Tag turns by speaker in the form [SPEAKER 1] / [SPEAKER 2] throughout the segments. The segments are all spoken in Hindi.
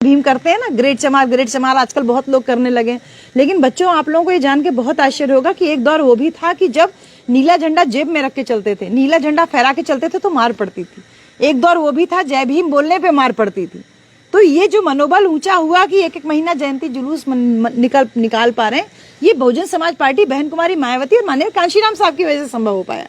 [SPEAKER 1] भीम करते हैं ना, ग्रेट चमार आजकल बहुत लोग करने लगे हैं। लेकिन बच्चों, आप लोगों को ये जान के बहुत आश्चर्य होगा कि एक दौर वो भी था कि जब नीला झंडा जेब में रख के चलते थे, नीला झंडा फहरा के चलते थे तो मार पड़ती थी। एक दौर वो भी था जय भीम बोलने पे मार पड़ती थी। तो ये जो मनोबल ऊंचा हुआ कि एक एक महीना जयंती जुलूस निकाल पा रहे हैं, ये बहुजन समाज पार्टी, बहन कुमारी मायावती और माननीय कांशीराम साहब की वजह से संभव हो पाया।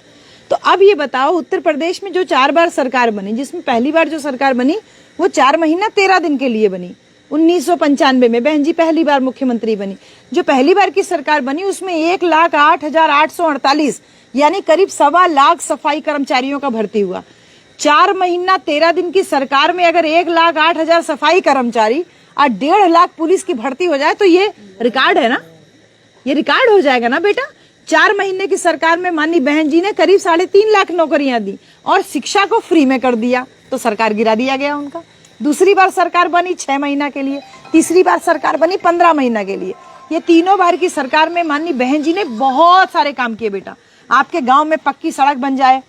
[SPEAKER 1] तो अब ये बताओ, उत्तर प्रदेश में जो 4 बार सरकार बनी, जिसमें पहली बार जो सरकार बनी वो 4 महीना 13 दिन के लिए बनी। 1995 में बहन जी पहली बार मुख्यमंत्री बनी। जो पहली बार की सरकार बनी उसमें 1,08,848 यानी करीब 1.25 लाख सफाई कर्मचारियों का भर्ती हुआ। 4 महीना 13 दिन की सरकार में अगर 1,08,000 सफाई कर्मचारी और 1.5 लाख पुलिस की भर्ती हो जाए तो ये रिकॉर्ड है ना, ये रिकॉर्ड हो जाएगा ना बेटा। 4 महीने की सरकार में माननीय बहन जी ने करीब 3.5 लाख नौकरियां दी और शिक्षा को फ्री में कर दिया, तो सरकार गिरा दिया गया उनका। दूसरी बार सरकार बनी 6 महीना के लिए, तीसरी बार सरकार बनी 15 महीना के लिए। ये तीनों बार की सरकार में माननीय बहन जी ने बहुत सारे काम किए बेटा। आपके गांव में पक्की सड़क बन जाए,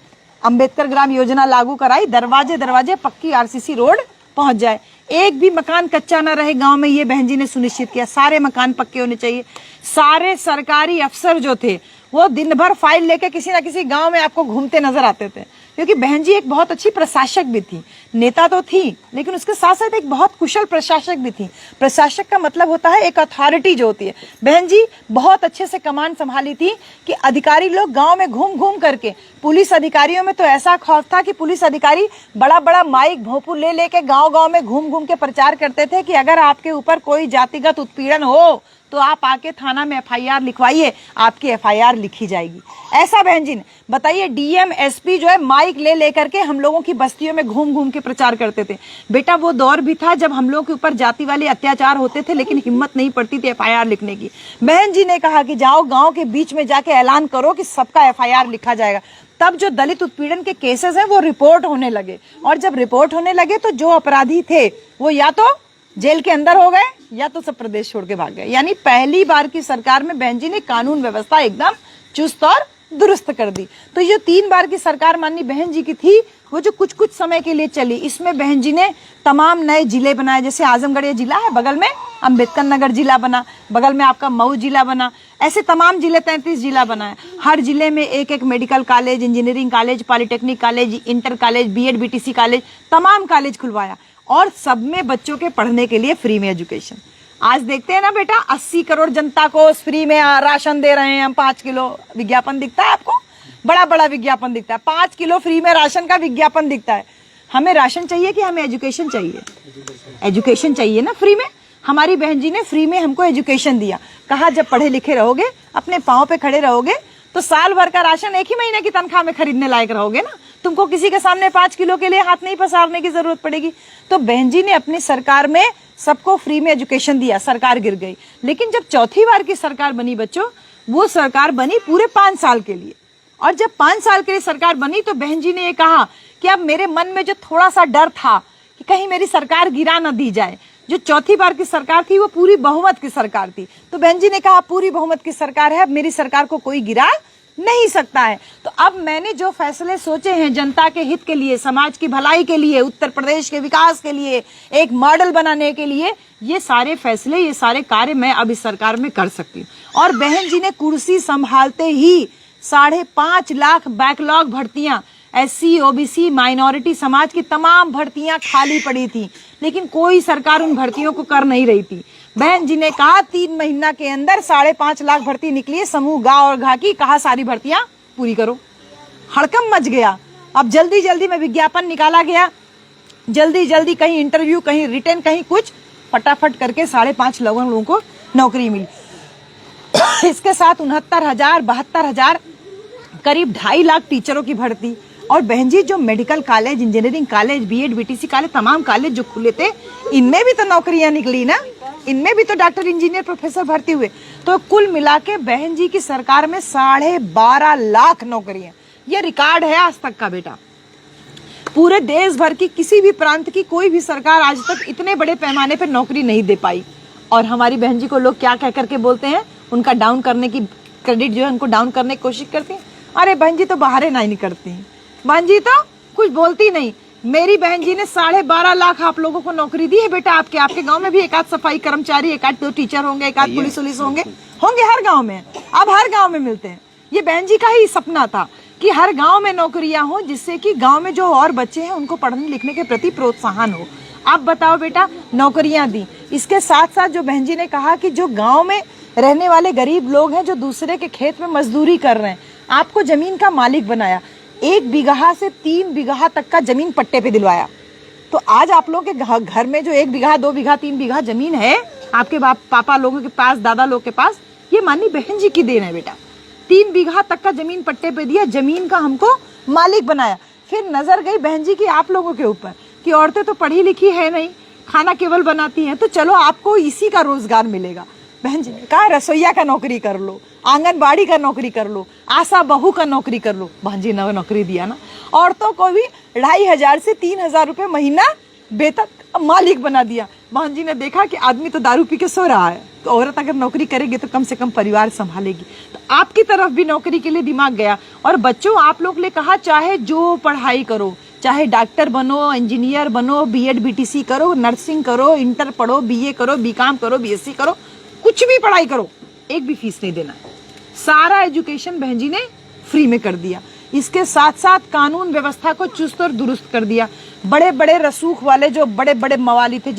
[SPEAKER 1] अंबेडकर ग्राम योजना लागू कराई, दरवाजे दरवाजे पक्की आरसीसी रोड पहुंच जाए, एक भी मकान कच्चा ना रहे गांव में, ये बहन जी ने सुनिश्चित किया। सारे मकान पक्के होने चाहिए। सारे सरकारी अफसर जो थे वो दिन भर फाइल लेके किसी ना किसी गांव में आपको घूमते नजर आते थे, क्योंकि बहन जी एक बहुत अच्छी प्रशासक भी थी। नेता तो थी लेकिन उसके साथ साथ एक बहुत कुशल प्रशासक भी थी। प्रशासक का मतलब होता है एक अथॉरिटी जो होती है। बहन जी बहुत अच्छे से कमान संभाली थी कि अधिकारी लोग गांव में घूम घूम करके, पुलिस अधिकारियों में तो ऐसा खौफ था कि पुलिस अधिकारी बड़ा बड़ा माइक भोंपू ले लेके गांव गांव में घूम घूम के प्रचार करते थे कि अगर आपके ऊपर कोई जातिगत उत्पीड़न हो तो आप आके थाना में एफआईआर लिखवाइए, आपकी एफआईआर लिखी जाएगी। ऐसा बहन जी ने बताइए, डीएम एसपी जो है माइक ले लेकर के हम लोगों की बस्तियों में घूम घूम के प्रचार करते थे। बेटा वो दौर भी था जब हम लोगों के ऊपर जाति वाले अत्याचार होते थे लेकिन हिम्मत नहीं पड़ती थी एफआईआर लिखने की। बहन जी ने कहा कि जाओ गांव के बीच में जाके ऐलान करो कि सबका एफआईआर लिखा जाएगा। तब जो दलित उत्पीड़न के केसेस हैं वो रिपोर्ट होने लगे, और जब रिपोर्ट होने लगे तो जो अपराधी थे वो या तो जेल के अंदर हो गए या तो सब प्रदेश छोड़ के भाग गए। यानी पहली बार की सरकार में बहन जी ने कानून व्यवस्था एकदम चुस्त और दुरुस्त कर दी। तो ये 3 बार की सरकार माननीय बहन जी की थी, वो जो कुछ कुछ समय के लिए चली, इसमें बहन जी ने तमाम नए जिले बनाए। जैसे आजमगढ़ ये जिला है, बगल में अंबेडकर नगर जिला बना, बगल में आपका मऊ जिला बना, ऐसे तमाम जिले 33 जिला बनाए। हर जिले में एक एक medical college, engineering college, polytechnic college, inter college, BEd BTC college, तमाम कॉलेज खुलवाया और सब में बच्चों के पढ़ने के लिए फ्री में एजुकेशन। आज देखते हैं ना बेटा, 80 करोड़ जनता को फ्री में राशन दे रहे हैं हम। 5 किलो विज्ञापन दिखता है आपको, बड़ा बड़ा विज्ञापन दिखता है, 5 किलो फ्री में राशन का विज्ञापन दिखता है। हमें राशन चाहिए कि हमें एजुकेशन चाहिए? एजुकेशन चाहिए ना फ्री में। हमारी बहन जी ने फ्री में हमको एजुकेशन दिया। कहा जब पढ़े लिखे रहोगे, अपने पाँव पे खड़े रहोगे तो साल भर का राशन एक ही महीने की तनख्वाह में खरीदने लायक रहोगे ना। तुमको किसी के सामने 5 किलो के लिए हाथ नहीं पसारने की जरूरत पड़ेगी। तो बहन जी ने अपनी सरकार में सबको फ्री में एजुकेशन दिया। सरकार गिर गई, लेकिन जब चौथी बार की सरकार बनी बच्चों, वो सरकार बनी पूरे 5 साल के लिए। और जब 5 साल के लिए सरकार बनी तो बहन जी ने ये कहा कि अब मेरे मन में जो थोड़ा सा डर था कि कहीं मेरी सरकार गिरा न दी जाए, जो चौथी बार की सरकार थी वो पूरी बहुमत की सरकार थी। तो बहन जी ने कहा पूरी बहुमत की सरकार है, अब मेरी सरकार को कोई गिरा नहीं सकता है। तो अब मैंने जो फैसले सोचे हैं जनता के हित के लिए, समाज की भलाई के लिए, उत्तर प्रदेश के विकास के लिए, एक मॉडल बनाने के लिए, ये सारे फैसले, ये सारे कार्य मैं अब इस सरकार में कर सकती हूँ। और बहन जी ने कुर्सी संभालते ही 5.5 लाख बैकलॉग भर्तियां, एससी ओबीसी माइनॉरिटी समाज की तमाम भर्तियां खाली पड़ी थी, लेकिन कोई सरकार उन भर्तियों को कर नहीं रही थी। बहन जी ने कहा 3 महीना के अंदर 5.5 लाख भर्ती निकली है, समूह गांव और घा की, कहा सारी भर्तियां पूरी करो। हड़कंप मच गया। अब जल्दी जल्दी में विज्ञापन निकाला गया, जल्दी जल्दी कहीं इंटरव्यू, कहीं रिटर्न, कहीं कुछ, फटाफट करके 5.5 लोगों को नौकरी मिली। इसके साथ 69,000, 72,000, करीब 2.5 लाख टीचरों की भर्ती। और बहन जी जो medical college, engineering college, BEd BTC college, तमाम कॉलेज जो खुले थे, इनमें भी तो नौकरियां निकली ना, इनमें भी तो डॉक्टर, इंजीनियर, प्रोफेसर भर्ती हुए। तो कुल मिला के बहन जी की सरकार में 12.5 लाख नौकरियां, ये रिकॉर्ड है आज तक का बेटा। पूरे देश भर की किसी भी प्रांत की कोई भी सरकार आज तक इतने बड़े पैमाने पर नौकरी नहीं दे पाई। और हमारी बहन जी को लोग क्या कह करके बोलते हैं, उनका डाउन करने की क्रेडिट जो है उनको डाउन करने की कोशिश करती हैं। अरे बहन जी तो बाहर नहीं करती हैं, बहन जी तो कुछ बोलती नहीं, मेरी बहन जी ने 12.5 लाख आप लोगों को नौकरी दी है बेटा। आपके गांव में भी एक आध सफाई कर्मचारी, एक आध 2 टीचर होंगे, एक आध पुलिस होंगे हर गांव में। अब हर गांव में मिलते हैं। ये बहन जी का ही सपना था कि हर गांव में नौकरियां हो, जिससे कि गांव में जो और बच्चे हैं उनको पढ़ने लिखने के प्रति प्रोत्साहन हो। आप बताओ बेटा, नौकरियां दी। इसके साथ साथ जो बहन जी ने कहा कि जो गांव में रहने वाले गरीब लोग हैं, जो दूसरे के खेत में मजदूरी कर रहे हैं, आपको जमीन का मालिक बनाया। 1 बीघा से 3 बीघा तक का जमीन पट्टे पे दिलवाया। तो आज आप लोग के घर में जो 1 बीघा, 2 बीघा, 3 बीघा जमीन है आपके पापा लोगों के पास, दादा लोग के पास, ये माननीय बहन जी की देन है बेटा। 3 बीघा तक का जमीन पट्टे पे दिया, जमीन का हमको मालिक बनाया। फिर नजर गई बहन जी की आप लोगों के ऊपर कि औरतें तो पढ़ी लिखी है नहीं, खाना केवल बनाती हैं, तो चलो आपको इसी का रोजगार मिलेगा। बहन जी ने कहा रसोईया का नौकरी कर लो, आंगनबाड़ी का नौकरी कर लो, आशा बहू का नौकरी कर लो। बहन जी ने नौकरी दिया ना। औरतों को भी 2500 से 3000 रुपए महीना वेतन मालिक बना दिया। बहन जी ने देखा कि आदमी तो दारू पी के सो रहा है, तो औरत अगर नौकरी करेगी तो कम से कम परिवार संभालेगी। तो आपकी तरफ भी नौकरी के लिए दिमाग गया। और बच्चों, आप लोग ने कहा चाहे जो पढ़ाई करो, चाहे डॉक्टर बनो, इंजीनियर बनो, बीएड बीटीसी करो, नर्सिंग करो, इंटर पढ़ो, बीए करो, बीकॉम करो, बीएससी करो, कुछ भी पढ़ाई करो, एक भी फीस नहीं देना। सारा एजुकेशन बहन जी ने फ्री में कर दिया। इसके साथ साथ कानून व्यवस्था को चुस्त और दुरुस्त कर दिया। बड़े बड़े रसूख वाले जो बड़े बड़े मवाली थे,